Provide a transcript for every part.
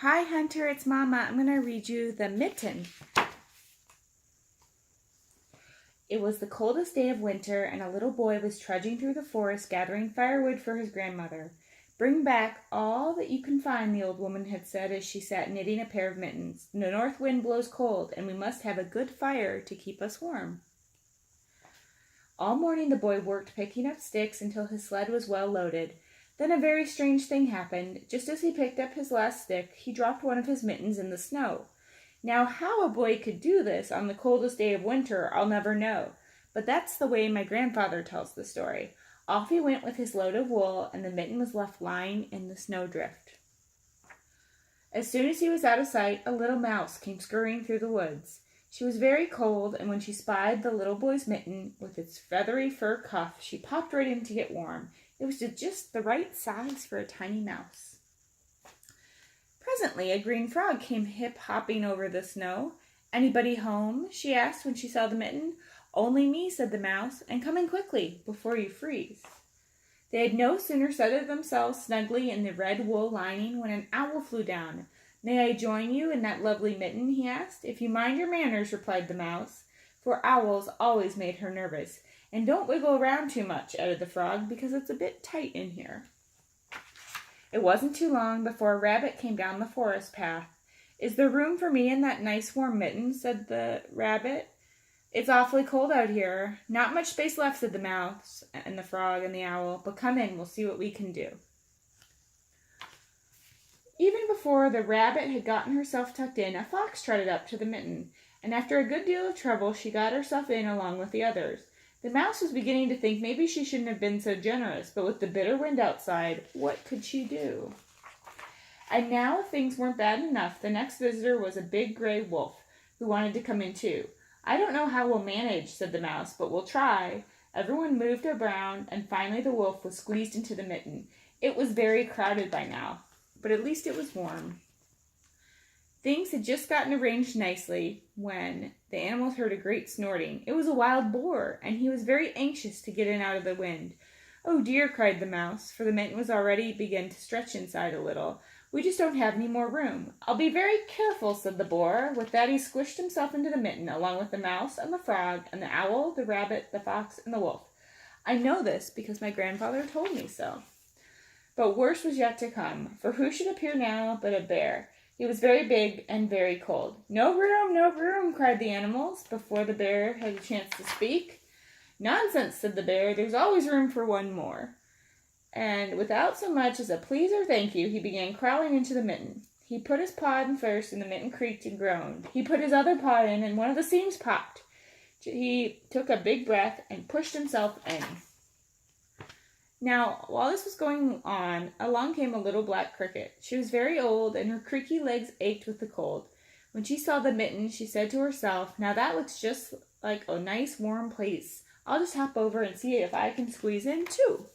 Hi, Hunter, it's Mama. I'm going to read you The Mitten. It was the coldest day of winter, and a little boy was trudging through the forest gathering firewood for his grandmother. "Bring back all that you can find," the old woman had said as she sat knitting a pair of mittens. "The north wind blows cold, and we must have a good fire to keep us warm." All morning the boy worked picking up sticks until his sled was well loaded. Then a very strange thing happened. Just as he picked up his last stick, he dropped one of his mittens in the snow. Now, how a boy could do this on the coldest day of winter, I'll never know. But that's the way my grandfather tells the story. Off he went with his load of wool, and the mitten was left lying in the snowdrift. As soon as he was out of sight, a little mouse came scurrying through the woods. She was very cold, and when she spied the little boy's mitten with its feathery fur cuff, she popped right in to get warm. It was just the right size for a tiny mouse. Presently, a green frog came hip-hopping over the snow. "Anybody home?" she asked when she saw the mitten. "Only me," said the mouse, "and come in quickly, before you freeze." They had no sooner settled themselves snugly in the red wool lining when an owl flew down. "May I join you in that lovely mitten?" he asked. "If you mind your manners," replied the mouse, for owls always made her nervous. "And don't wiggle around too much," added the frog, "because it's a bit tight in here." It wasn't too long before a rabbit came down the forest path. "Is there room for me in that nice warm mitten?" said the rabbit. "It's awfully cold out here." "Not much space left," said the mouse and the frog and the owl, "but come in, we'll see what we can do." Even before the rabbit had gotten herself tucked in, a fox trotted up to the mitten, and after a good deal of trouble she got herself in along with the others. The mouse was beginning to think maybe she shouldn't have been so generous, but with the bitter wind outside, what could she do? And now, if things weren't bad enough, the next visitor was a big gray wolf, who wanted to come in too. "I don't know how we'll manage," said the mouse, "but we'll try." Everyone moved around, and finally the wolf was squeezed into the mitten. It was very crowded by now, but at least it was warm. Things had just gotten arranged nicely when the animals heard a great snorting. It was a wild boar, and he was very anxious to get in out of the wind. "Oh dear," cried the mouse, for the mitten was already begun to stretch inside a little. "We just don't have any more room." "I'll be very careful," said the boar. With that he squished himself into the mitten, along with the mouse and the frog and the owl, the rabbit, the fox, and the wolf. I know this because my grandfather told me so. But worse was yet to come, for who should appear now but a bear? He was very big and very cold. "No room, no room," cried the animals, before the bear had a chance to speak. "Nonsense," said the bear. "There's always room for one more." And without so much as a please or thank you, he began crawling into the mitten. He put his paw in first, and the mitten creaked and groaned. He put his other paw in, and one of the seams popped. He took a big breath and pushed himself in. Now, while this was going on, along came a little black cricket. She was very old, and her creaky legs ached with the cold. When she saw the mitten, she said to herself, "Now that looks just like a nice warm place. I'll just hop over and see if I can squeeze in too."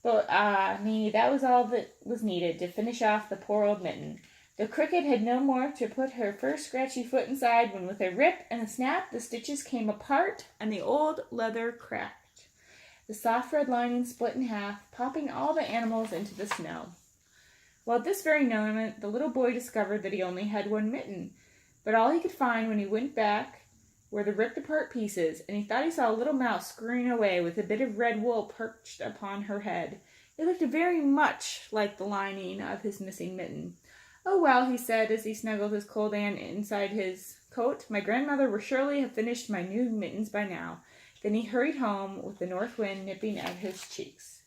But that was all that was needed to finish off the poor old mitten. The cricket had no more to put her first scratchy foot inside when with a rip and a snap the stitches came apart and the old leather cracked. The soft red lining split in half, popping all the animals into the snow. Well, at this very moment, the little boy discovered that he only had one mitten, but all he could find when he went back were the ripped-apart pieces, and he thought he saw a little mouse scurrying away with a bit of red wool perched upon her head. It looked very much like the lining of his missing mitten. "Oh, well," he said as he snuggled his cold aunt inside his coat, "my grandmother will surely have finished my new mittens by now." Then he hurried home with the north wind nipping at his cheeks.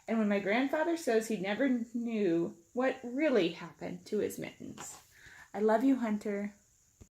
And when my grandfather says he never knew what really happened to his mittens. I love you, Hunter.